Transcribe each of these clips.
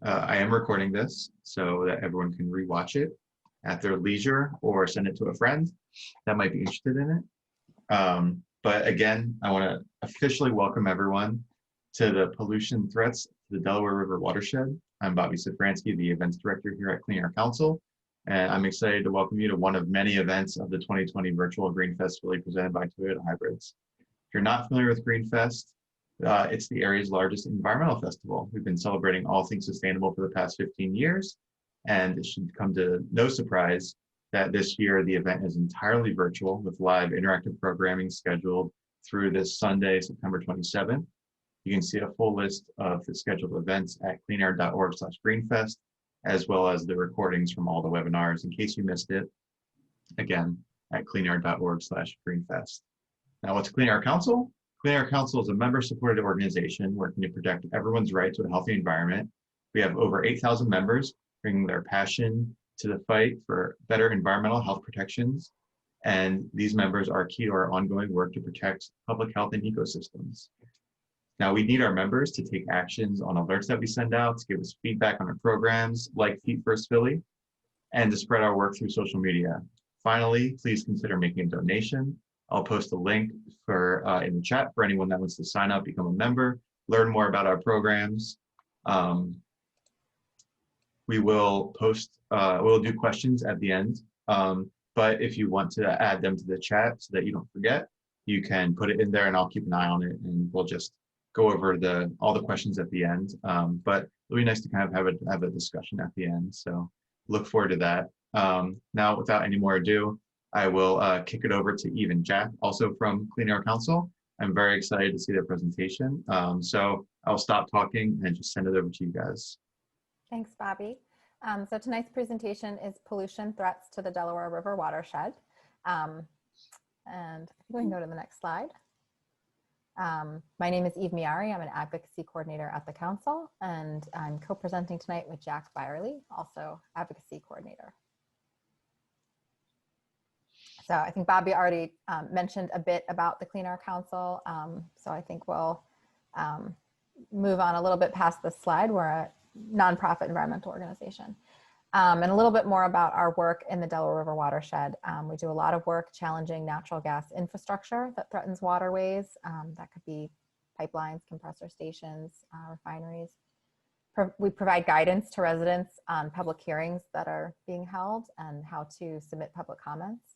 I am recording this so that everyone can rewatch it at their leisure or send it to a friend that might be interested in it. But again, I want to officially welcome everyone to the Pollution Threats to the Delaware River Watershed. I'm Bobby Safransky, the events director here at Clean Air Council, and I'm excited to welcome you to one of many events of the 2020 virtual Greenfest really presented by Toyota Hybrids. If you're not familiar with Greenfest, it's the area's largest environmental festival. We've been celebrating all things sustainable for the past 15 years, and it should come to no surprise that this year the event is entirely virtual with live interactive programming scheduled through this Sunday, September 27th. You can see a full list of the scheduled events at cleanair.org/greenfest, as well as the recordings from all the webinars in case you missed it, again, at cleanair.org/greenfest. Now, what's Clean Air Council? Clean Air Council is a member-supported organization working to protect everyone's right to a healthy environment. We have over 8,000 members bringing their passion to the fight for better environmental health protections. And these members are key to our ongoing work to protect public health and ecosystems. Now, we need our members to take actions on alerts that we send out, to give us feedback on our programs like Feet First Philly, and to spread our work through social media. Finally, please consider making a donation. I'll post a link for in the chat for anyone that wants to sign up, become a member, learn more about our programs. We will post, we'll do questions at the end, but if you want to add them to the chat so that you don't forget, you can put it in there and I'll keep an eye on it and we'll just go over all the questions at the end. But it'll be nice to kind of have a discussion at the end. So look forward to that. Now, without any more ado, I will kick it over to Eve and Jack, also from Clean Air Council. I'm very excited to see their presentation. So I'll stop talking and just send it over to you guys. Thanks, Bobby. So tonight's presentation is Pollution Threats to the Delaware River Watershed. And I think we can go to the next slide. My name is Eve Miari. I'm an advocacy coordinator at the council, and I'm co-presenting tonight with Jack Byerly, also advocacy coordinator. So I think Bobby already mentioned a bit about the Clean Air Council. So I think we'll move on a little bit past this slide. We're a nonprofit environmental organization. And a little bit more about our work in the Delaware River Watershed. We do a lot of work challenging natural gas infrastructure that threatens waterways. That could be pipelines, compressor stations, refineries. We provide guidance to residents on public hearings that are being held and how to submit public comments.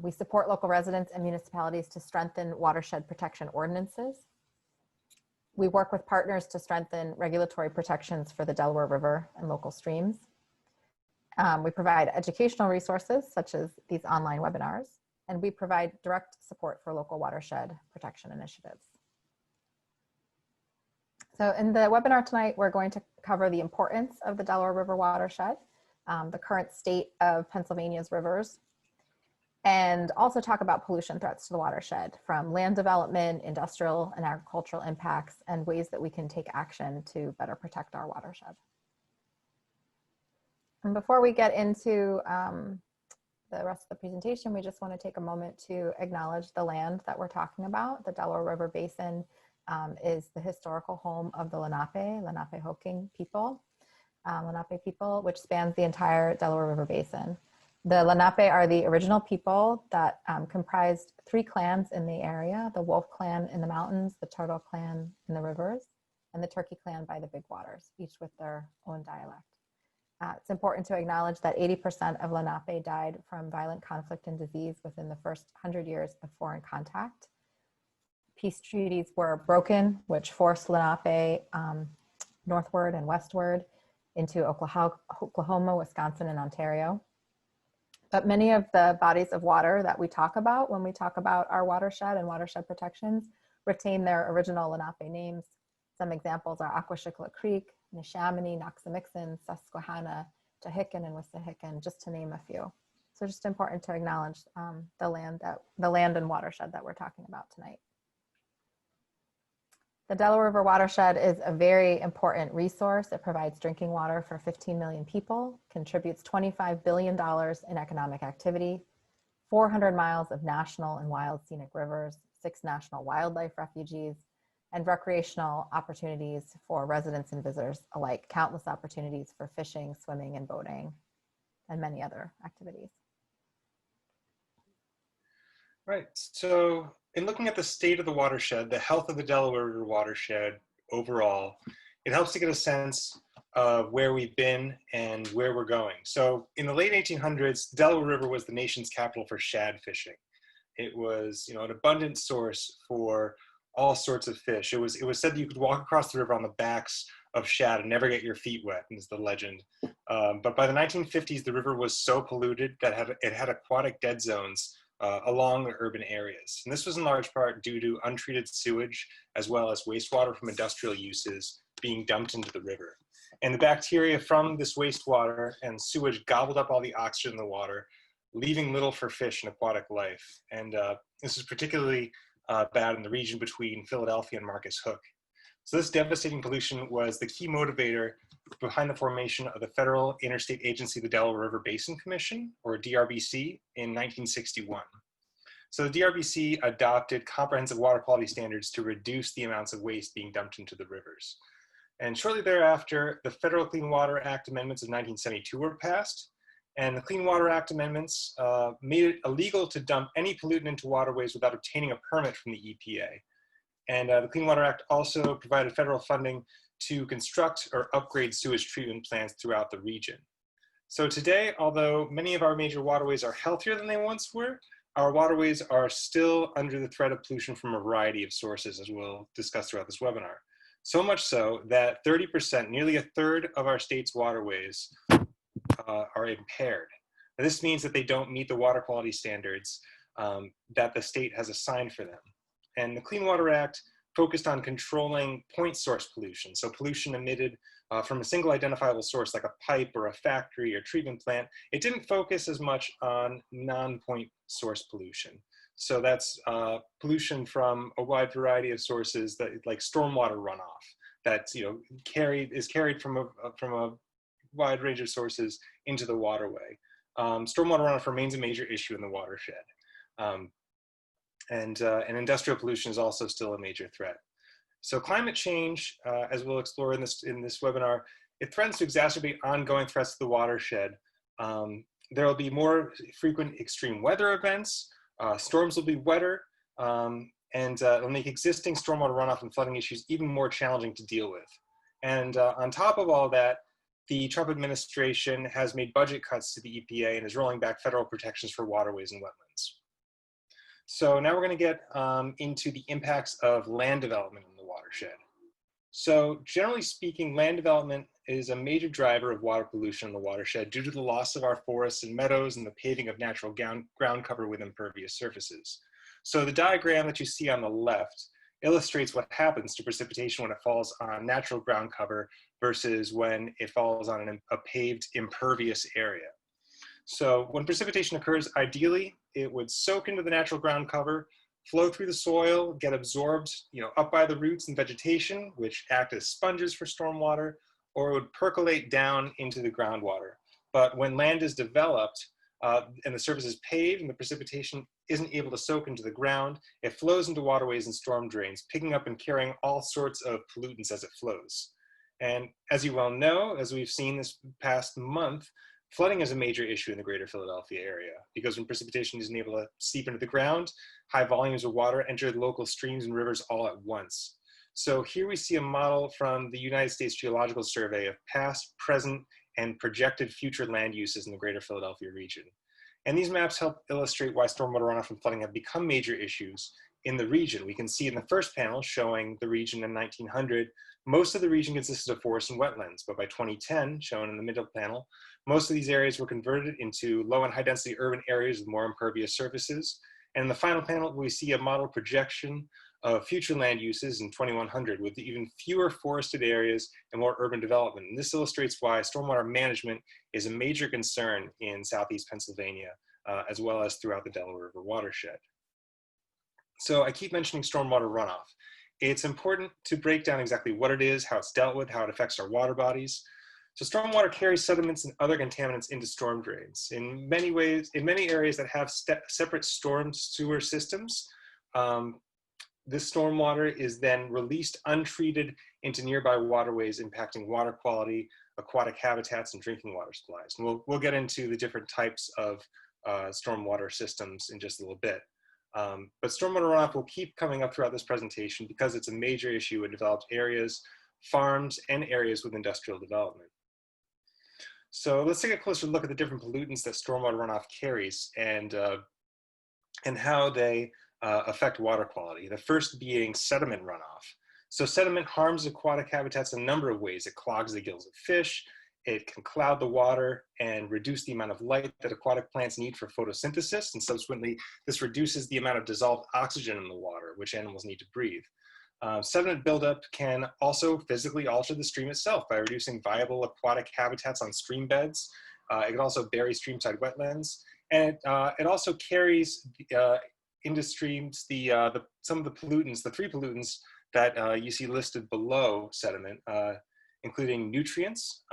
We support local residents and municipalities to strengthen watershed protection ordinances. We work with partners to strengthen regulatory protections for the Delaware River and local streams. We provide educational resources such as these online webinars, and we provide direct support for local watershed protection initiatives. So in the webinar tonight, we're going to cover the importance of the Delaware River watershed, the current state of Pennsylvania's rivers, and also talk about pollution threats to the watershed from land development, industrial and agricultural impacts, and ways that we can take action to better protect our watershed. And before we get into the rest of the presentation, we just want to take a moment to acknowledge the land that we're talking about. The Delaware River Basin is the historical home of the Lenape-Hoking people, which spans the entire Delaware River Basin. The Lenape are the original people that comprised 3 clans in the area: the Wolf clan in the mountains, the Turtle clan in the rivers, and the Turkey clan by the big waters, each with their own dialect. It's important to acknowledge that 80% of Lenape died from violent conflict and disease within the first 100 years of foreign contact. Peace treaties were broken, which forced Lenape northward and westward into Oklahoma, Wisconsin, and Ontario. But many of the bodies of water that we talk about when we talk about our watershed and watershed protections retain their original Lenape names. Some examples are Aquashikla Creek, Neshaminy, Noxamixon, Susquehanna, Tehican, and Wissahickon, just to name a few. So just important to acknowledge the land and watershed that we're talking about tonight. The Delaware River Watershed is a very important resource. It provides drinking water for 15 million people, contributes $25 billion in economic activity, 400 miles of national and wild scenic rivers, 6 national wildlife refuges, and recreational opportunities for residents and visitors alike, countless opportunities for fishing, swimming, and boating, and many other activities. Right. So in looking at the state of the watershed, the health of the Delaware River watershed overall, it helps to get a sense of where we've been and where we're going. So in the late 1800s, the Delaware River was the nation's capital for shad fishing. It was, an abundant source for all sorts of fish. It was said that you could walk across the river on the backs of shad and never get your feet wet, is the legend. But by the 1950s, the river was so polluted that it had aquatic dead zones along the urban areas. And this was in large part due to untreated sewage, as well as wastewater from industrial uses being dumped into the river. And the bacteria from this wastewater and sewage gobbled up all the oxygen in the water, leaving little for fish and aquatic life. And this is particularly bad in the region between Philadelphia and Marcus Hook. So this devastating pollution was the key motivator behind the formation of the Federal Interstate Agency, the Delaware River Basin Commission, or DRBC, in 1961. So the DRBC adopted comprehensive water quality standards to reduce the amounts of waste being dumped into the rivers. And shortly thereafter, the Federal Clean Water Act amendments of 1972 were passed, and the Clean Water Act amendments made it illegal to dump any pollutant into waterways without obtaining a permit from the EPA. And the Clean Water Act also provided federal funding to construct or upgrade sewage treatment plants throughout the region. So today, although many of our major waterways are healthier than they once were, our waterways are still under the threat of pollution from a variety of sources, as we'll discuss throughout this webinar. So much so that 30%, nearly a third of our state's waterways are impaired. Now, this means that they don't meet the water quality standards that the state has assigned for them. And the Clean Water Act focused on controlling point source pollution, so pollution emitted from a single identifiable source like a pipe or a factory or treatment plant. It didn't focus as much on non-point source pollution. So that's pollution from a wide variety of sources, that like stormwater runoff, that's is carried from a wide range of sources into the waterway. Stormwater runoff remains a major issue in the watershed. And industrial pollution is also still a major threat. So climate change, as we'll explore in this webinar, it threatens to exacerbate ongoing threats to the watershed. There will be more frequent extreme weather events, storms will be wetter, and it'll make existing stormwater runoff and flooding issues even more challenging to deal with. And on top of all that, the Trump administration has made budget cuts to the EPA and is rolling back federal protections for waterways and wetlands. So now we're going to get into the impacts of land development in the watershed. So generally speaking, land development is a major driver of water pollution in the watershed due to the loss of our forests and meadows and the paving of natural ground cover with impervious surfaces. So the diagram that you see on the left illustrates what happens to precipitation when it falls on natural ground cover versus when it falls on a paved impervious area. So when precipitation occurs, ideally, it would soak into the natural ground cover, flow through the soil, get absorbed, up by the roots and vegetation, which act as sponges for stormwater, or it would percolate down into the groundwater. But when land is developed and the surface is paved and the precipitation isn't able to soak into the ground, it flows into waterways and storm drains, picking up and carrying all sorts of pollutants as it flows. And as you well know, as we've seen this past month, flooding is a major issue in the greater Philadelphia area because when precipitation isn't able to seep into the ground, high volumes of water enter the local streams and rivers all at once. So here we see a model from the United States Geological Survey of past, present, and projected future land uses in the greater Philadelphia region. And these maps help illustrate why stormwater runoff and flooding have become major issues in the region. We can see in the first panel showing the region in 1900, most of the region consisted of forests and wetlands, but by 2010, shown in the middle panel, most of these areas were converted into low and high density urban areas with more impervious surfaces. And in the final panel, we see a model projection of future land uses in 2100 with even fewer forested areas and more urban development. And this illustrates why stormwater management is a major concern in Southeast Pennsylvania, as well as throughout the Delaware River watershed. So I keep mentioning stormwater runoff. It's important to break down exactly what it is, how it's dealt with, how it affects our water bodies. So stormwater carries sediments and other contaminants into storm drains. In many ways, in many areas that have separate storm sewer systems, this stormwater is then released untreated into nearby waterways, impacting water quality, aquatic habitats, and drinking water supplies. And we'll get into the different types of stormwater systems in just a little bit. But stormwater runoff will keep coming up throughout this presentation because it's a major issue in developed areas, farms, and areas with industrial development. So let's take a closer look at the different pollutants that stormwater runoff carries and how they affect water quality. The first being sediment runoff. So sediment harms aquatic habitats in a number of ways. It clogs the gills of fish, it can cloud the water and reduce the amount of light that aquatic plants need for photosynthesis, and subsequently this reduces the amount of dissolved oxygen in the water, which animals need to breathe. Sediment buildup can also physically alter the stream itself by reducing viable aquatic habitats on stream beds. It can also bury streamside wetlands, and it also carries into streams some of the pollutants, the three pollutants that you see listed below sediment, including nutrients,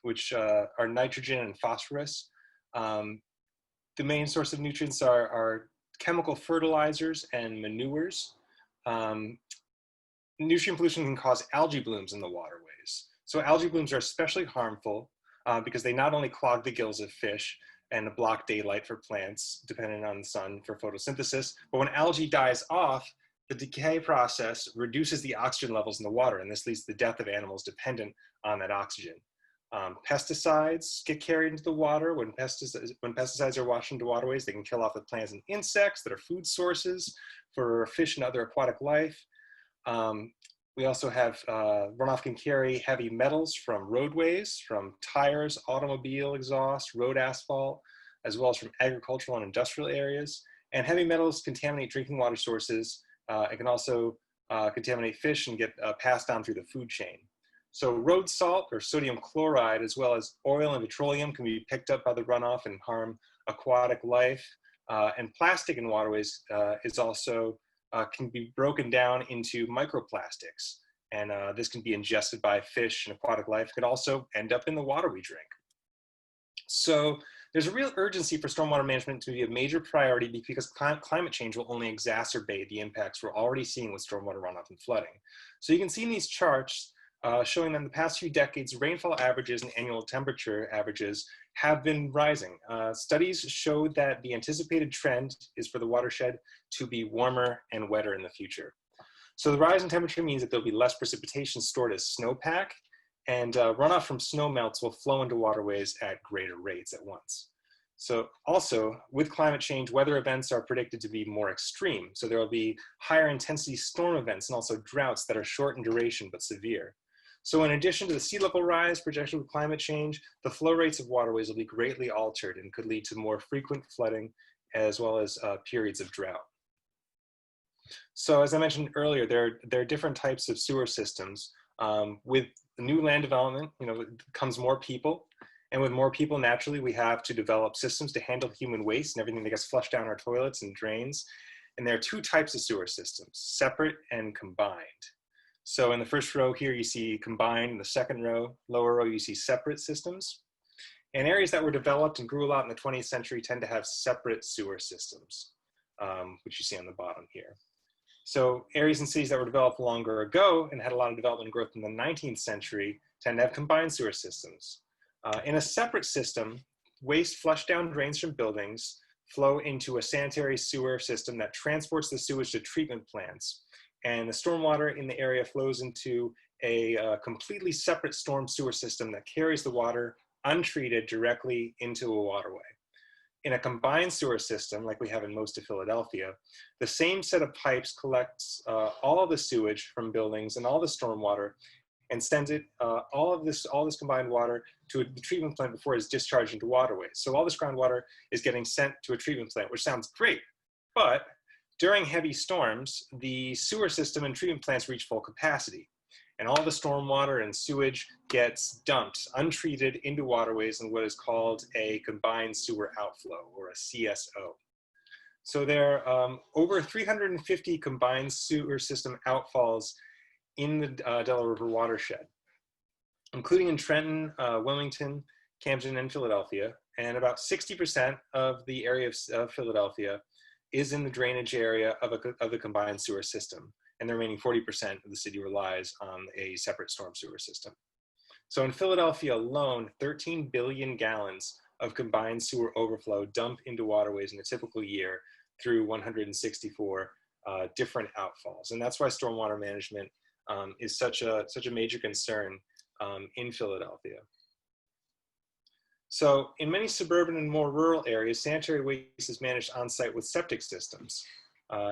which are nitrogen and phosphorus. The main source of nutrients are chemical fertilizers and manures. Nutrient pollution can cause algae blooms in the waterways. So algae blooms are especially harmful because they not only clog the gills of fish and block daylight for plants, depending on the sun for photosynthesis, but when algae dies off, the decay process reduces the oxygen levels in the water, and this leads to the death of animals dependent on that oxygen. Pesticides get carried into the water. When pesticides are washed into waterways, they can kill off the plants and insects that are food sources for fish and other aquatic life. We also have runoff can carry heavy metals from roadways, from tires, automobile exhaust, road asphalt, as well as from agricultural and industrial areas. And heavy metals contaminate drinking water sources. It can also contaminate fish and get passed on through the food chain. So road salt or sodium chloride, as well as oil and petroleum, can be picked up by the runoff and harm aquatic life. And plastic in waterways is also can be broken down into microplastics. And this can be ingested by fish and aquatic life. It could also end up in the water we drink. So there's a real urgency for stormwater management to be a major priority because climate change will only exacerbate the impacts we're already seeing with stormwater runoff and flooding. So you can see in these charts showing that in the past few decades, rainfall averages and annual temperature averages have been rising. Studies show that the anticipated trend is for the watershed to be warmer and wetter in the future. So the rise in temperature means that there'll be less precipitation stored as snowpack, and runoff from snow melts will flow into waterways at greater rates at once. So also, with climate change, weather events are predicted to be more extreme. So there will be higher intensity storm events and also droughts that are short in duration but severe. So in addition to the sea level rise projected with climate change, the flow rates of waterways will be greatly altered and could lead to more frequent flooding as well as periods of drought. So as I mentioned earlier, there are different types of sewer systems. With new land development, comes more people. And with more people, naturally, we have to develop systems to handle human waste and everything that gets flushed down our toilets and drains. And there are two types of sewer systems, separate and combined. So in the first row here, you see combined. In the second row, lower row, you see separate systems. And areas that were developed and grew a lot in the 20th century tend to have separate sewer systems, which you see on the bottom here. So areas and cities that were developed longer ago and had a lot of development and growth in the 19th century tend to have combined sewer systems. In a separate system, waste flushed down drains from buildings flow into a sanitary sewer system that transports the sewage to treatment plants. And the stormwater in the area flows into a completely separate storm sewer system that carries the water untreated directly into a waterway. In a combined sewer system, like we have in most of Philadelphia, the same set of pipes collects all of the sewage from buildings and all the stormwater and sends it, all this combined water to the treatment plant before it's discharged into waterways. So all this groundwater is getting sent to a treatment plant, which sounds great, but during heavy storms, the sewer system and treatment plants reach full capacity, and all the stormwater and sewage gets dumped, untreated, into waterways in what is called a combined sewer outflow, or a CSO. So there are over 350 combined sewer system outfalls in the Delaware River Watershed, including in Trenton, Wilmington, Camden, and Philadelphia. And about 60% of the area of Philadelphia is in the drainage area of the combined sewer system, and the remaining 40% of the city relies on a separate storm sewer system. So in Philadelphia alone, 13 billion gallons of combined sewer overflow dump into waterways in a typical year through 164 different outfalls. And that's why stormwater management is such a major concern in Philadelphia. So in many suburban and more rural areas, sanitary waste is managed on-site with septic systems.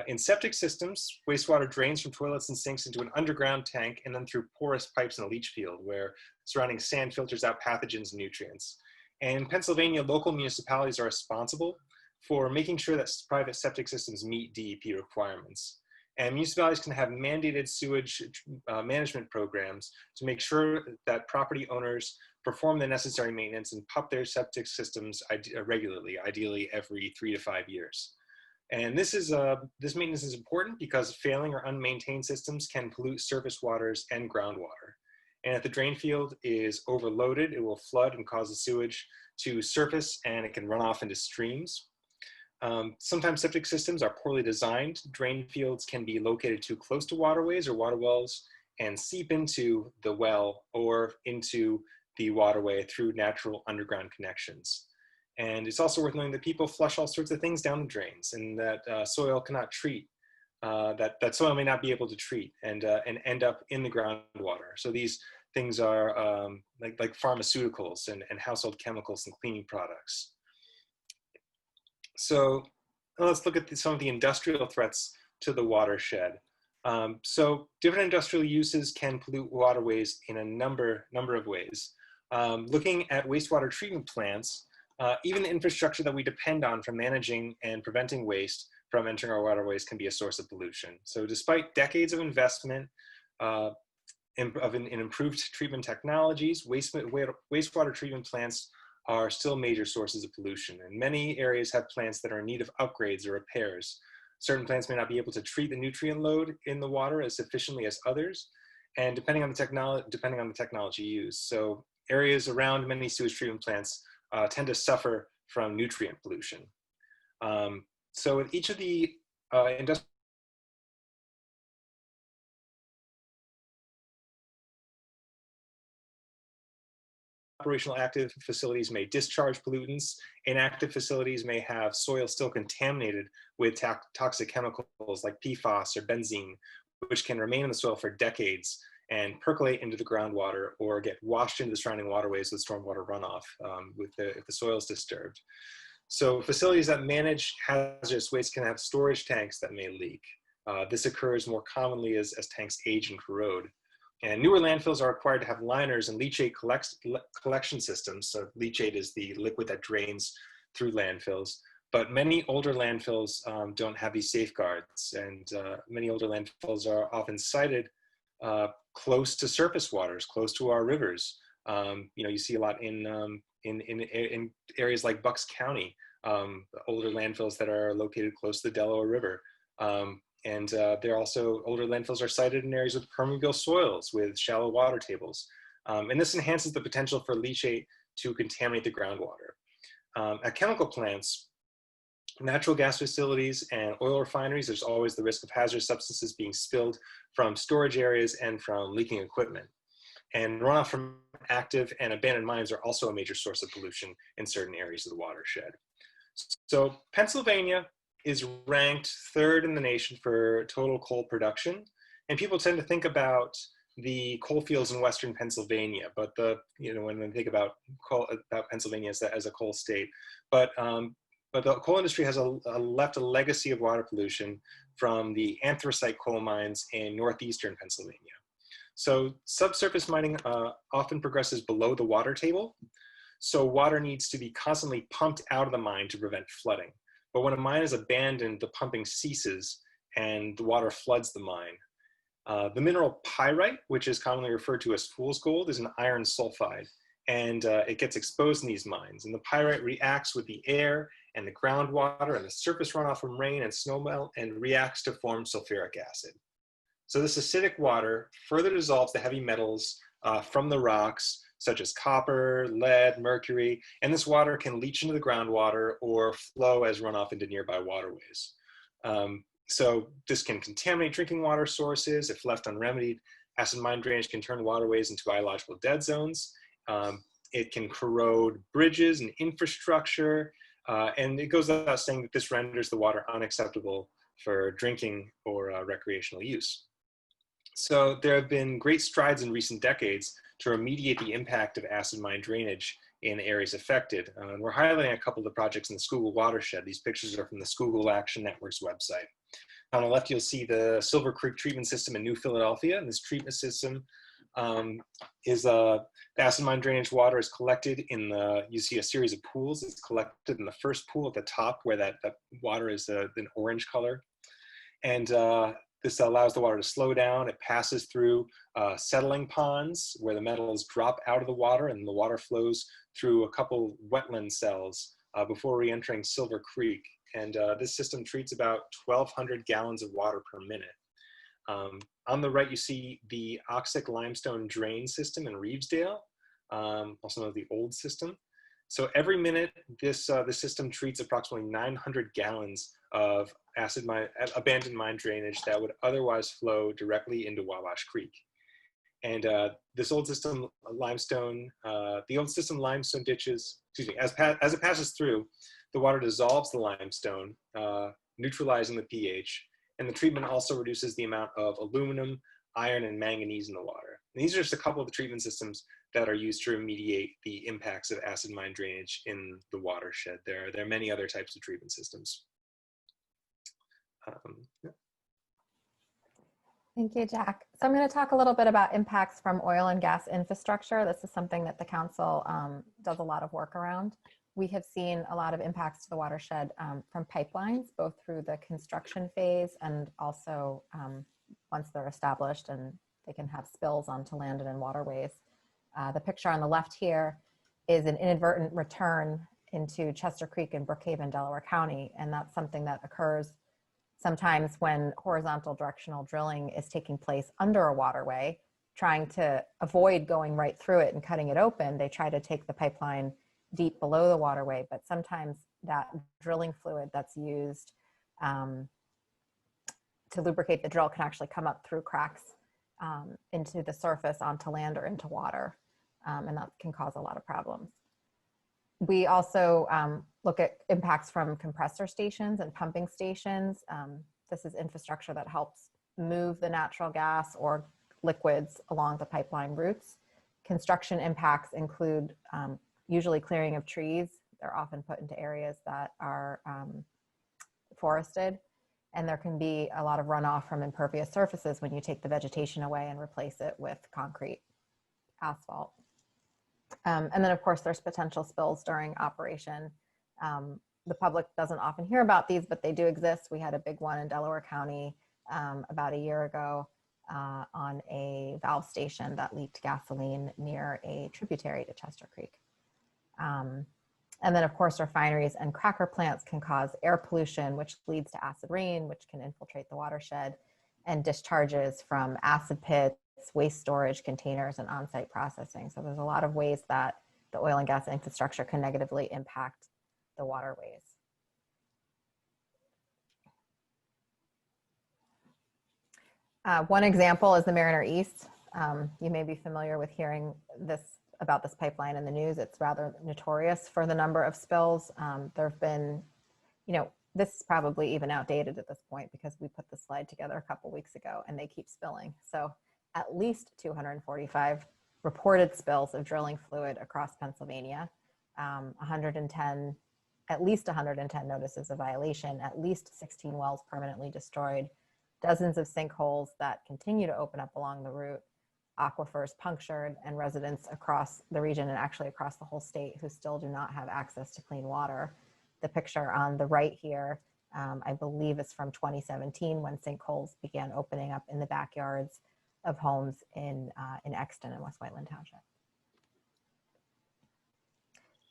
In septic systems, wastewater drains from toilets and sinks into an underground tank and then through porous pipes in a leach field where surrounding sand filters out pathogens and nutrients. And in Pennsylvania, local municipalities are responsible for making sure that private septic systems meet DEP requirements. And municipalities can have mandated sewage management programs to make sure that property owners perform the necessary maintenance and pump their septic systems regularly, ideally every 3 to 5 years. And this maintenance is important because failing or unmaintained systems can pollute surface waters and groundwater. And if the drain field is overloaded, it will flood and cause the sewage to surface, and it can run off into streams. Sometimes septic systems are poorly designed. Drain fields can be located too close to waterways or water wells and seep into the well or into the waterway through natural underground connections. And it's also worth knowing that people flush all sorts of things down the drains, and that soil cannot treat, that soil may not be able to treat and end up in the groundwater. So these things are like pharmaceuticals and household chemicals and cleaning products. So let's look at some of the industrial threats to the watershed. So different industrial uses can pollute waterways in a number of ways. Looking at wastewater treatment plants, even the infrastructure that we depend on for managing and preventing waste from entering our waterways can be a source of pollution. So despite decades of investment in improved treatment technologies, wastewater treatment plants are still major sources of pollution. And many areas have plants that are in need of upgrades or repairs. Certain plants may not be able to treat the nutrient load in the water as efficiently as others, and depending on the technology used. So areas around many sewage treatment plants tend to suffer from nutrient pollution. So with each of the industrial operational active facilities may discharge pollutants. Inactive facilities may have soil still contaminated with toxic chemicals like PFAS or benzene, which can remain in the soil for decades and percolate into the groundwater or get washed into the surrounding waterways with stormwater runoff if the soil is disturbed. So facilities that manage hazardous waste can have storage tanks that may leak. This occurs more commonly as tanks age and corrode. And newer landfills are required to have liners and leachate collection systems. So leachate is the liquid that drains through landfills. But many older landfills don't have these safeguards, and many older landfills are often sited close to surface waters, close to our rivers. You see a lot in areas like Bucks County, older landfills that are located close to the Delaware River. And there also, older landfills are sited in areas with permeable soils with shallow water tables. And this enhances the potential for leachate to contaminate the groundwater. At chemical plants, natural gas facilities and oil refineries, there's always the risk of hazardous substances being spilled from storage areas and from leaking equipment. And runoff from active and abandoned mines are also a major source of pollution in certain areas of the watershed. So Pennsylvania is ranked 3rd in the nation for total coal production. And people tend to think about the coal fields in Western Pennsylvania, but when they think about Pennsylvania as a coal state, but the coal industry has left a legacy of water pollution from the anthracite coal mines in northeastern Pennsylvania. So subsurface mining often progresses below the water table. So water needs to be constantly pumped out of the mine to prevent flooding. But when a mine is abandoned, the pumping ceases and the water floods the mine. The mineral pyrite, which is commonly referred to as fool's gold, is an iron sulfide, and it gets exposed in these mines. And the pyrite reacts with the air and the groundwater and the surface runoff from rain and snowmelt and reacts to form sulfuric acid. So this acidic water further dissolves the heavy metals from the rocks, such as copper, lead, mercury, and this water can leach into the groundwater or flow as runoff into nearby waterways. So this can contaminate drinking water sources. If left unremedied, acid mine drainage can turn waterways into biological dead zones. It can corrode bridges and infrastructure. And it goes without saying that this renders the water unacceptable for drinking or recreational use. So there have been great strides in recent decades to remediate the impact of acid mine drainage in areas affected. And we're highlighting a couple of the projects in the Schuylkill watershed. These pictures are from the Schuylkill Action Network's website. On the left, you'll see the Silver Creek treatment system in New Philadelphia. And this treatment system the acid mine drainage water is collected in you see a series of pools. It's collected in the first pool at the top where that water is an orange color. And this allows the water to slow down. It passes through settling ponds where the metals drop out of the water, and the water flows through a couple wetland cells before re-entering Silver Creek. And this system treats about 1,200 gallons of water per minute. On the right, you see the oxic limestone drain system in Reevesdale, also known as the old system. So every minute, this system treats approximately 900 gallons of abandoned mine drainage that would otherwise flow directly into Wabash Creek. And this old system limestone, ditches, excuse me, as it passes through, the water dissolves the limestone, neutralizing the pH. And the treatment also reduces the amount of aluminum, iron, and manganese in the water. And these are just a couple of the treatment systems that are used to remediate the impacts of acid mine drainage in the watershed. There are many other types of treatment systems. Yeah. Thank you, Jack. So I'm going to talk a little bit about impacts from oil and gas infrastructure. This is something that the council does a lot of work around. We have seen a lot of impacts to the watershed from pipelines, both through the construction phase and also once they're established and they can have spills onto land and in waterways. The picture on the left here is an inadvertent return into Chester Creek in Brookhaven, Delaware County. And that's something that occurs sometimes when horizontal directional drilling is taking place under a waterway, trying to avoid going right through it and cutting it open. They try to take the pipeline deep below the waterway, but sometimes that drilling fluid that's used to lubricate the drill can actually come up through cracks into the surface, onto land, or into water, and that can cause a lot of problems. We also look at impacts from compressor stations and pumping stations. This is infrastructure that helps move the natural gas or liquids along the pipeline routes. Construction impacts include usually clearing of trees. They're often put into areas that are forested. And there can be a lot of runoff from impervious surfaces when you take the vegetation away and replace it with concrete asphalt. And then of course there's potential spills during operation. The public doesn't often hear about these, but they do exist. We had a big one in Delaware County about a year ago on a valve station that leaked gasoline near a tributary to Chester Creek. And then of course refineries and cracker plants can cause air pollution, which leads to acid rain, which can infiltrate the watershed, and discharges from acid pits, waste storage containers, and on-site processing. So there's a lot of ways that the oil and gas infrastructure can negatively impact the waterways. One example is the Mariner East. You may be familiar with hearing about this pipeline in the news. It's rather notorious for the number of spills. There have been, this is probably even outdated at this point because we put the slide together a couple weeks ago and they keep spilling. So at least 245 reported spills of drilling fluid across Pennsylvania, at least 110 notices of violation, at least 16 wells permanently destroyed, dozens of sinkholes that continue to open up along the route, aquifers punctured, and residents across the region and actually across the whole state who still do not have access to clean water. The picture on the right here, I believe is from 2017 when sinkholes began opening up in the backyards of homes in Exton and West Whiteland Township.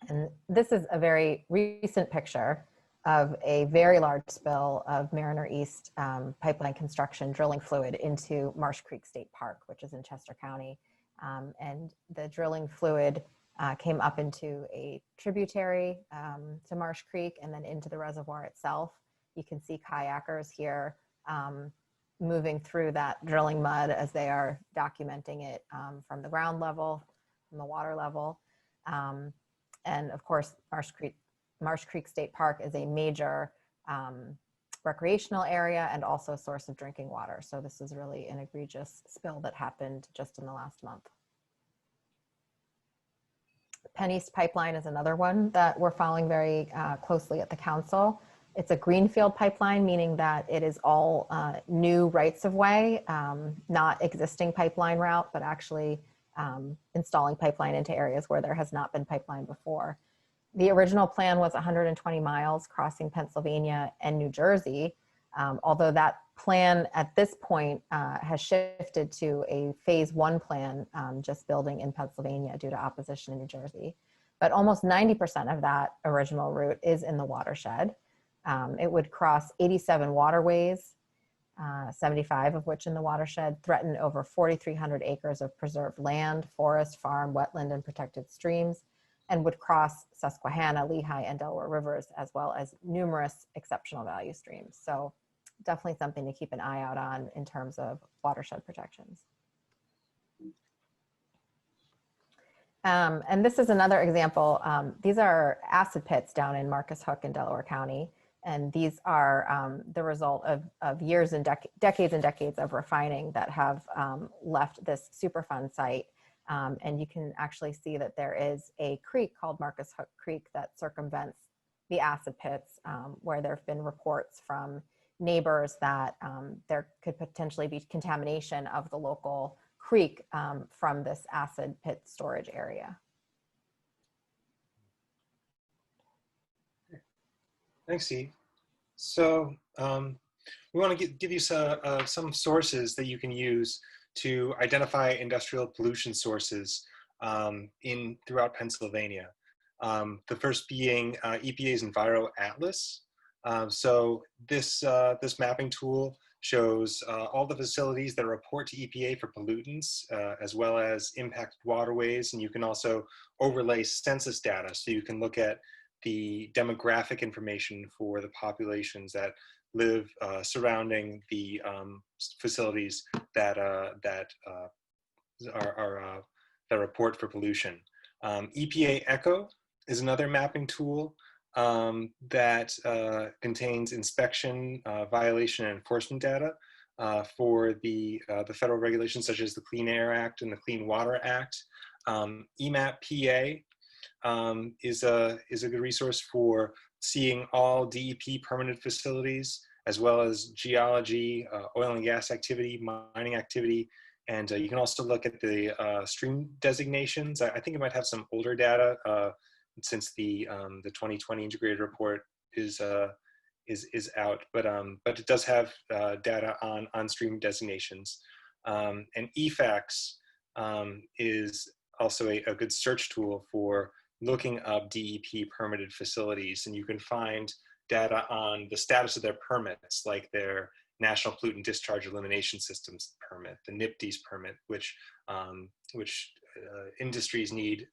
And this is a very recent picture of a very large spill of Mariner East pipeline construction drilling fluid into Marsh Creek State Park, which is in Chester County. And the drilling fluid came up into a tributary to Marsh Creek and then into the reservoir itself. You can see kayakers here moving through that drilling mud as they are documenting it from the ground level, from the water level. And of course, Marsh Creek State Park is a major recreational area and also a source of drinking water. So this is really an egregious spill that happened just in the last month. Penn East Pipeline is another one that we're following very closely at the council. It's a greenfield pipeline, meaning that it is all new rights of way, not existing pipeline route, but actually installing pipeline into areas where there has not been pipeline before. The original plan was 120 miles crossing Pennsylvania and New Jersey, although that plan at this point has shifted to a phase 1 plan, just building in Pennsylvania due to opposition in New Jersey. But almost 90% of that original route is in the watershed. It would cross 87 waterways, 75 of which in the watershed, threaten over 4,300 acres of preserved land, forest, farm, wetland, and protected streams, and would cross Susquehanna, Lehigh, and Delaware rivers, as well as numerous exceptional value streams. So definitely something to keep an eye out on in terms of watershed protections. And this is another example. These are acid pits down in Marcus Hook in Delaware County. And these are the result of years and decades and decades of refining that have left this Superfund site. And you can actually see that there is a creek called Marcus Hook Creek that circumvents the acid pits, where there have been reports from neighbors that there could potentially be contamination of the local creek from this acid pit storage area. Thanks, Steve. So we want to give you some sources that you can use to identify industrial pollution sources throughout Pennsylvania. The first being EPA's Enviro Atlas. So this mapping tool shows all the facilities that report to EPA for pollutants, as well as impacted waterways. And you can also overlay census data, so you can look at the demographic information for the populations that live surrounding the facilities that report for pollution. EPA Echo is another mapping tool that contains inspection, violation, and enforcement data for the federal regulations such as the Clean Air Act and the Clean Water Act. EMAP PA is a good resource for seeing all DEP permanent facilities, as well as geology, oil and gas activity, mining activity. And you can also look at the stream designations. I think it might have some older data since the 2020 integrated report is out, but it does have data on stream designations. And EFAX is also a good search tool for looking up DEP permitted facilities, and you can find data on the status of their permits, like their National Pollutant Discharge Elimination Systems permit, the NIPDES permit, which industries need,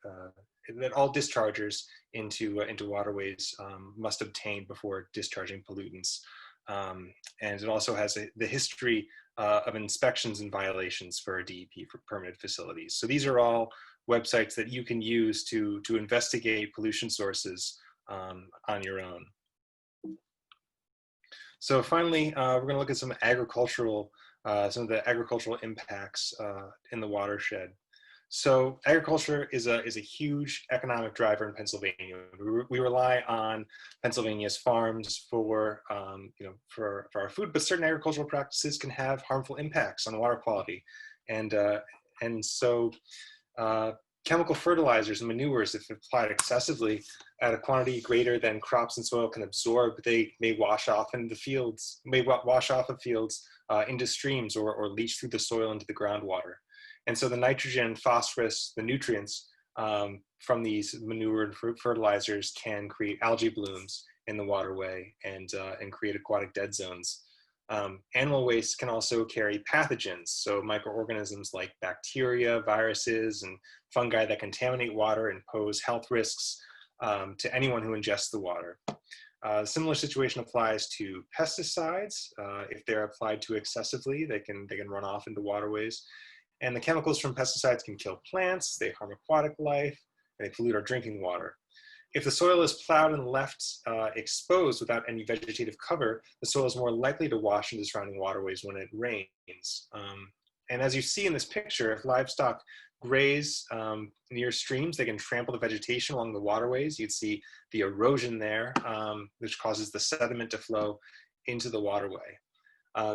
that all dischargers into waterways must obtain before discharging pollutants. And it also has the history of inspections and violations for DEP for permitted facilities. So these are all websites that you can use to investigate pollution sources on your own. So finally, we're going to look at some of the agricultural impacts in the watershed. So agriculture is a huge economic driver in Pennsylvania. We rely on Pennsylvania's farms for our food, but certain agricultural practices can have harmful impacts on water quality, and so chemical fertilizers and manures, if applied excessively at a quantity greater than crops and soil can absorb, they may wash off into the fields, into streams, or leach through the soil into the groundwater. And so the nitrogen, phosphorus, the nutrients from these manure and fertilizers can create algae blooms in the waterway and create aquatic dead zones. Animal waste can also carry pathogens, so microorganisms like bacteria, viruses, and fungi that contaminate water and pose health risks to anyone who ingests the water. Similar situation applies to pesticides. If they're applied too excessively, they can run off into waterways. And the chemicals from pesticides can kill plants, they harm aquatic life, and they pollute our drinking water. If the soil is plowed and left exposed without any vegetative cover, the soil is more likely to wash into surrounding waterways when it rains. And as you see in this picture, if livestock graze near streams, they can trample the vegetation along the waterways. You'd see the erosion there, which causes the sediment to flow into the waterway.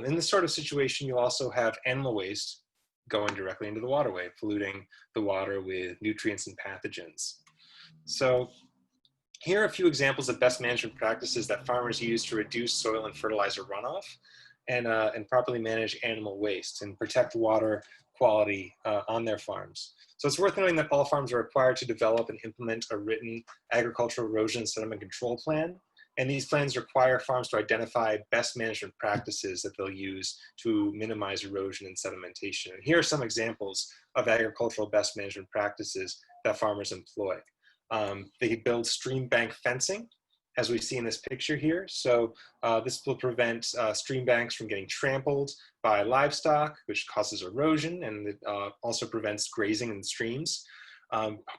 In this sort of situation, you'll also have animal waste going directly into the waterway, polluting the water with nutrients and pathogens. So here are a few examples of best management practices that farmers use to reduce soil and fertilizer runoff and properly manage animal waste and protect water quality on their farms. So it's worth noting that all farms are required to develop and implement a written agricultural erosion and sediment control plan. And these plans require farms to identify best management practices that they'll use to minimize erosion and sedimentation. And here are some examples of agricultural best management practices that farmers employ. They build stream bank fencing, as we see in this picture here. So this will prevent stream banks from getting trampled by livestock, which causes erosion, and it also prevents grazing in streams.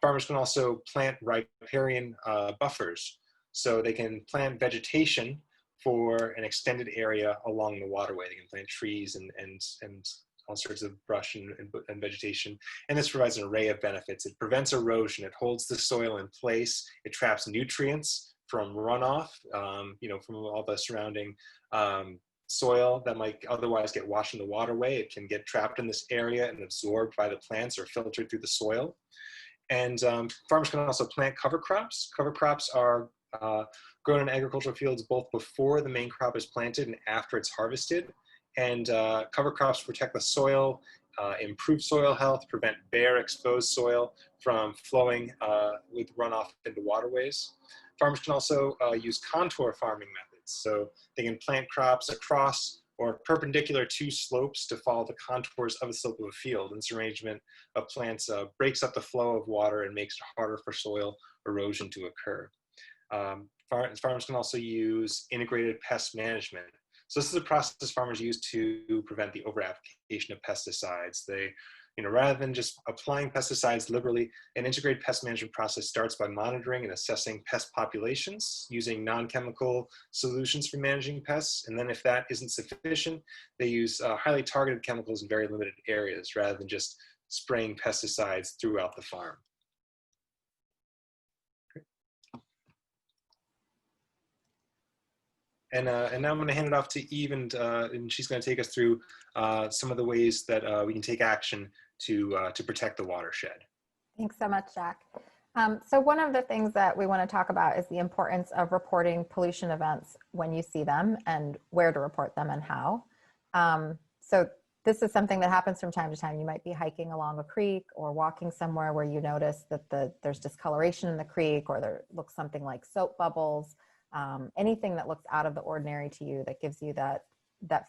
Farmers can also plant riparian buffers. So they can plant vegetation for an extended area along the waterway. They can plant trees and all sorts of brush and vegetation. And this provides an array of benefits. It prevents erosion, it holds the soil in place, it traps nutrients from runoff, from all the surrounding soil that might otherwise get washed in the waterway. It can get trapped in this area and absorbed by the plants or filtered through the soil. And farmers can also plant cover crops. Cover crops are grown in agricultural fields both before the main crop is planted and after it's harvested. And cover crops protect the soil, improve soil health, prevent bare exposed soil from flowing with runoff into waterways. Farmers can also use contour farming methods. So they can plant crops across or perpendicular to slopes to follow the contours of the slope of a field. And this arrangement of plants breaks up the flow of water and makes it harder for soil erosion to occur. Farmers can also use integrated pest management. So this is a process farmers use to prevent the over-application of pesticides. They, rather than just applying pesticides liberally, an integrated pest management process starts by monitoring and assessing pest populations using non-chemical solutions for managing pests. And then if that isn't sufficient, they use highly targeted chemicals in very limited areas rather than just spraying pesticides throughout the farm. And now I'm going to hand it off to Eve, and she's going to take us through some of the ways that we can take action to protect the watershed. Thanks so much, Jack. So one of the things that we want to talk about is the importance of reporting pollution events when you see them and where to report them and how. So this is something that happens from time to time. You might be hiking along a creek or walking somewhere where you notice that there's discoloration in the creek, or there looks something like soap bubbles. Anything that looks out of the ordinary to you that gives you that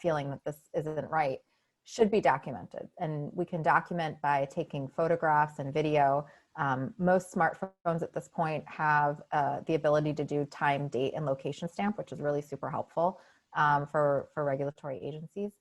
feeling that this isn't right should be documented. And we can document by taking photographs and video. Most smartphones at this point have the ability to do time, date, and location stamp, which is really super helpful for regulatory agencies.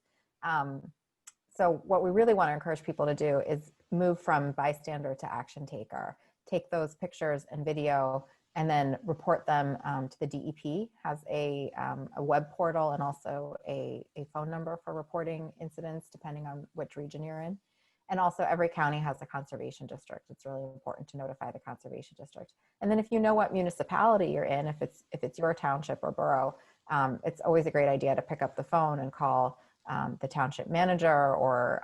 So what we really want to encourage people to do is move from bystander to action taker. Take those pictures and video and then report them to the DEP. Has a web portal and also a phone number for reporting incidents depending on which region you're in. And also every county has a conservation district. It's really important to notify the conservation district. And then if you know what municipality you're in, if it's your township or borough, it's always a great idea to pick up the phone and call the township manager or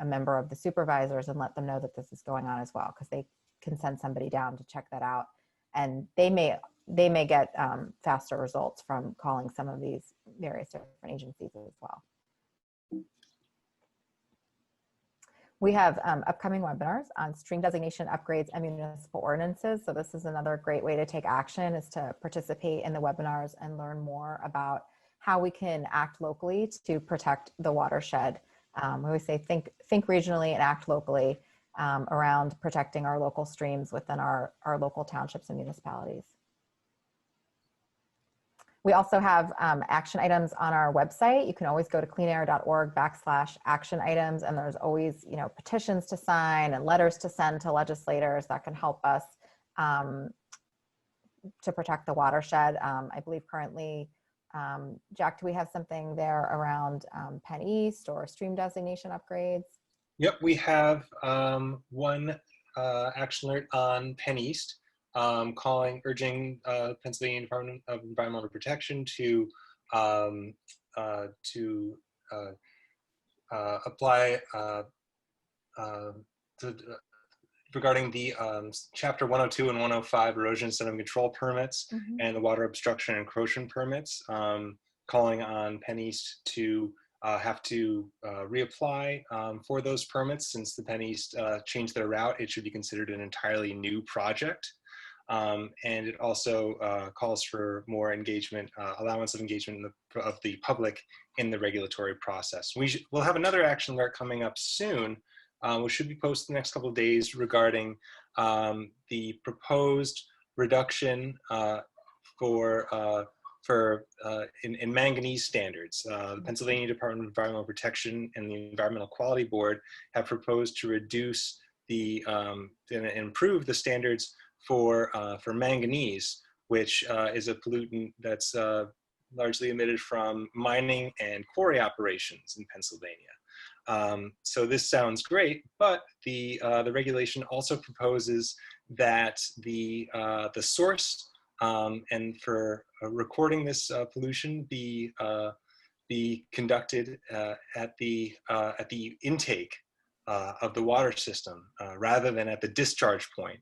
a member of the supervisors and let them know that this is going on as well, because they can send somebody down to check that out. And they may get faster results from calling some of these various different agencies as well. We have upcoming webinars on stream designation upgrades and municipal ordinances. So this is another great way to take action, is to participate in the webinars and learn more about how we can act locally to protect the watershed. We always say think regionally and act locally. Around protecting our local streams within our local townships and municipalities. We also have action items on our website. You can always go to cleanair.org/action items, and there's always, you know, petitions to sign and letters to send to legislators that can help us to protect the watershed. I believe currently, Jack, do we have something there around Penn East or stream designation upgrades? Yep, we have one action alert on Penn East, urging Pennsylvania Department of Environmental Protection to apply regarding the Chapter 102 and 105 erosion sediment control permits and the water obstruction and encroachment permits, calling on Penn East to have to reapply for those permits. Since the Penn East changed their route, it should be considered an entirely new project. And it also calls for more engagement, allowance of engagement of the public in the regulatory process. We'll have another action alert coming up soon, which should be posted the next couple of days, regarding the proposed reduction in manganese standards. The Pennsylvania Department of Environmental Protection and the Environmental Quality Board have proposed to reduce and improve the standards for manganese, which is a pollutant that's largely emitted from mining and quarry operations in Pennsylvania. So this sounds great, but the regulation also proposes that the source and for recording this pollution be conducted at the intake of the water system rather than at the discharge point.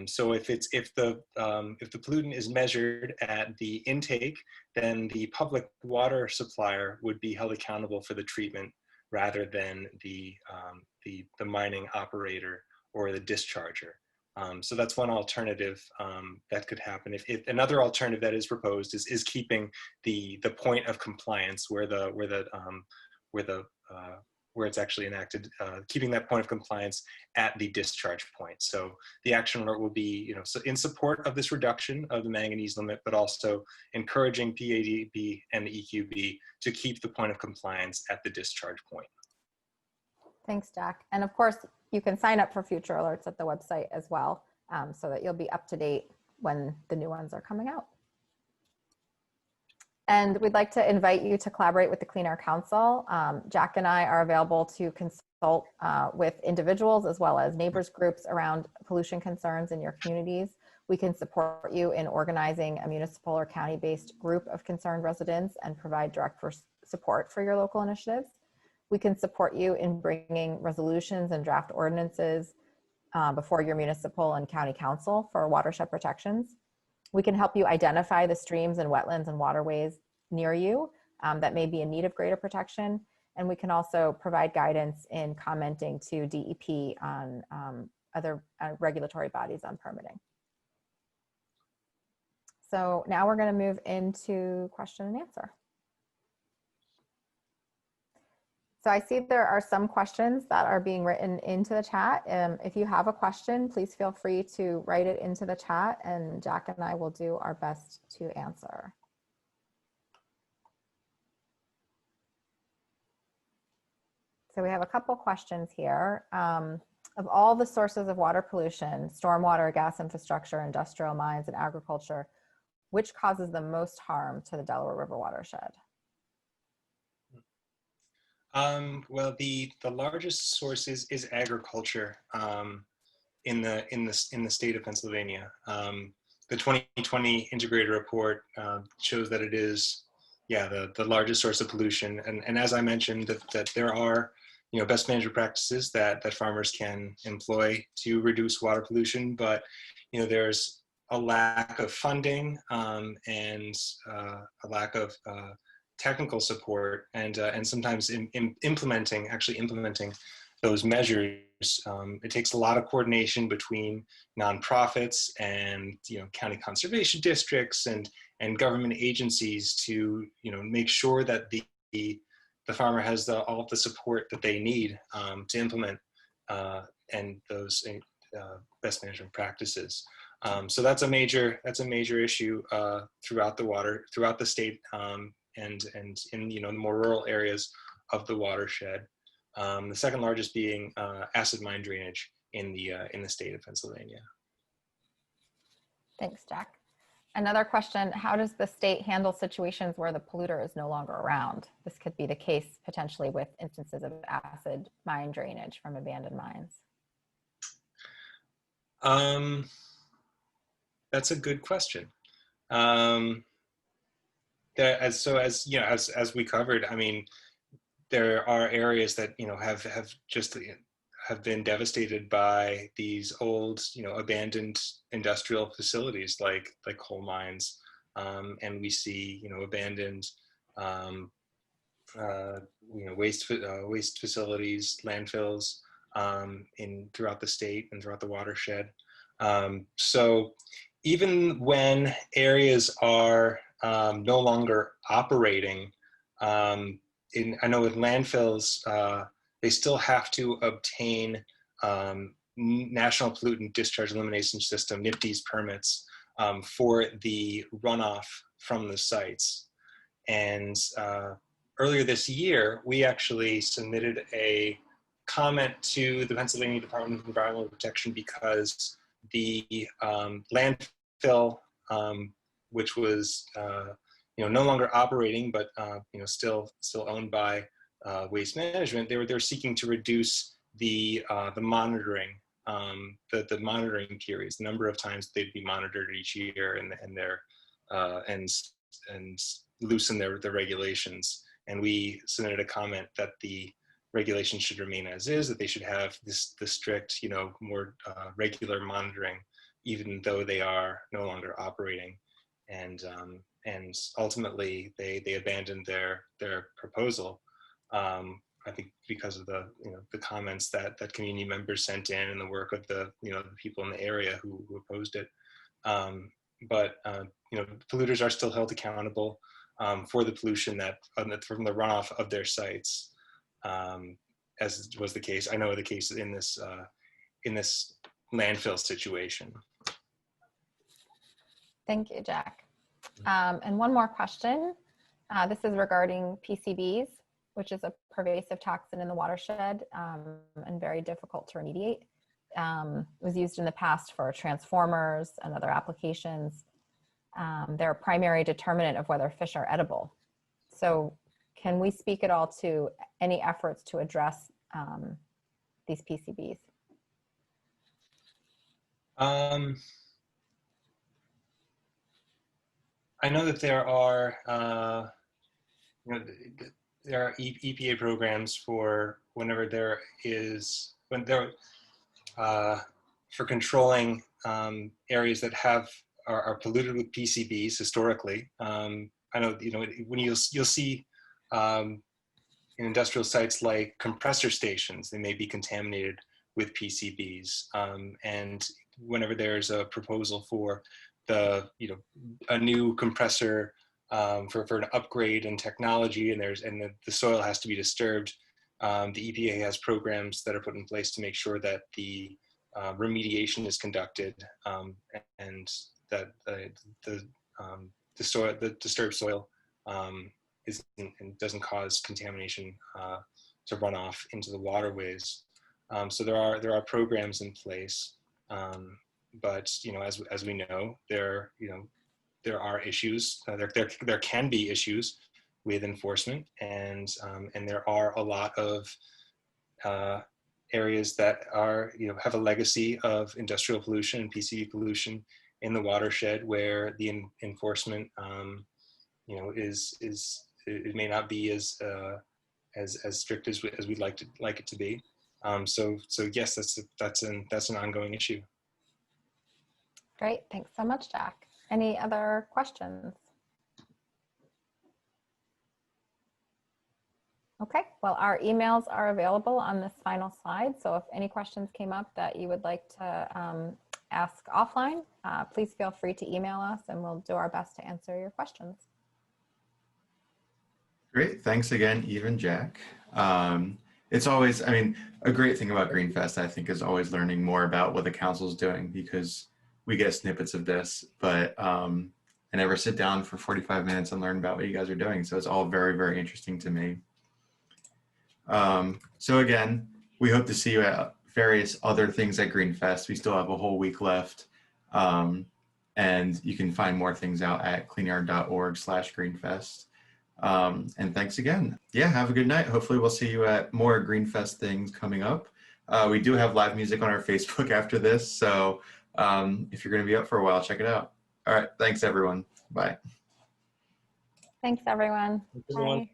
So if the pollutant is measured at the intake, then the public water supplier would be held accountable for the treatment rather than the mining operator or the discharger. So that's one alternative that could happen. If another alternative that is proposed is keeping the point of compliance where it's actually enacted, keeping that point of compliance at the discharge point. So the action alert will be, you know, so in support of this reduction of the manganese limit, but also encouraging PADB and the EQB to keep the point of compliance at the discharge point. Thanks, Jack. And of course, you can sign up for future alerts at the website as well, so that you'll be up to date when the new ones are coming out. And we'd like to invite you to collaborate with the Clean Air Council. Jack and I are available to consult with individuals as well as neighbors groups around pollution concerns in your communities. We can support you in organizing a municipal or county-based group of concerned residents and provide direct support for your local initiatives. We can support you in bringing resolutions and draft ordinances before your municipal and county council for watershed protections. We can help you identify the streams and wetlands and waterways near you that may be in need of greater protection. And we can also provide guidance in commenting to DEP on other regulatory bodies on permitting. So now we're going to move into question and answer. So I see there are some questions that are being written into the chat. If you have a question, please feel free to write it into the chat and Jack and I will do our best to answer. So we have a couple questions here. Of all the sources of water pollution, stormwater, gas infrastructure, industrial mines, and agriculture, which causes the most harm to the Delaware River watershed? Well, the largest source is agriculture in the state of Pennsylvania. The 2020 integrated report shows that it is, the largest source of pollution. And as I mentioned, that there are, best management practices that farmers can employ to reduce water pollution, but there's a lack of funding and a lack of technical support and sometimes implementing those measures. It takes a lot of coordination between nonprofits and county conservation districts and government agencies to make sure that the farmer has all of the support that they need to implement and those best management practices. So that's a major issue throughout the state, and in the more rural areas of the watershed. The second largest being acid mine drainage in the state of Pennsylvania. Thanks, Jack. Another question, how does the state handle situations where the polluter is no longer around? This could be the case potentially with instances of acid mine drainage from abandoned mines. That's a good question. As we covered, I mean, there are areas that have been devastated by these old abandoned industrial facilities like coal mines, and we see abandoned waste facilities, landfills throughout the state and throughout the watershed. So even when areas are no longer operating, I know with landfills, they still have to obtain National Pollutant Discharge Elimination System, NPDES permits for the runoff from the sites. And earlier this year, we actually submitted a comment to the Pennsylvania Department of Environmental Protection because the landfill, which was no longer operating, but still owned by Waste Management, they were seeking to reduce the monitoring, the monitoring periods, the number of times they'd be monitored each year, and loosen their regulations. And we submitted a comment that the regulations should remain as is, that they should have the strict, more regular monitoring, even though they are no longer operating. And ultimately they abandoned their proposal. I think because of the comments that community members sent in and the work of the the people in the area who opposed it. But polluters are still held accountable for the pollution from the runoff of their sites, as was the case. I know the case in this landfill situation. Thank you, Jack. And one more question. This is regarding PCBs, which is a pervasive toxin in the watershed and very difficult to remediate. It was used in the past for transformers and other applications. They're a primary determinant of whether fish are edible. So can we speak at all to any efforts to address these PCBs? I know that there are there are EPA programs for whenever there is for controlling areas that are polluted with PCBs historically. I know when you'll see in industrial sites like compressor stations, they may be contaminated with PCBs, and whenever there's a proposal for a new compressor for an upgrade in technology, and the soil has to be disturbed, the EPA has programs that are put in place to make sure that the remediation is conducted, and that the disturbed soil doesn't cause contamination to run off into the waterways. So there are programs in place, but as we know, there are issues. There can be issues with enforcement, and there are a lot of areas that have a legacy of industrial pollution and PCB pollution in the watershed, where the enforcement it may not be as strict as we'd like it to be. So yes, that's an ongoing issue. Great, thanks so much, Jack. Any other questions? Okay, well, our emails are available on this final slide. So if any questions came up that you would like to ask offline, please feel free to email us and we'll do our best to answer your questions. Great, thanks again, Eve and Jack. It's always, a great thing about Greenfest, I think, is always learning more about what the council's doing, because we get snippets of this, but I never sit down for 45 minutes and learn about what you guys are doing. So it's all very, very interesting to me. So again, we hope to see you at various other things at Greenfest. We still have a whole week left. And you can find more things out at cleanyard.org/Greenfest. And thanks again. Yeah, have a good night. Hopefully we'll see you at more Greenfest things coming up. We do have live music on our Facebook after this. So if you're going to be up for a while, check it out. All right. Thanks, everyone. Bye. Thanks, everyone. Everyone. Bye.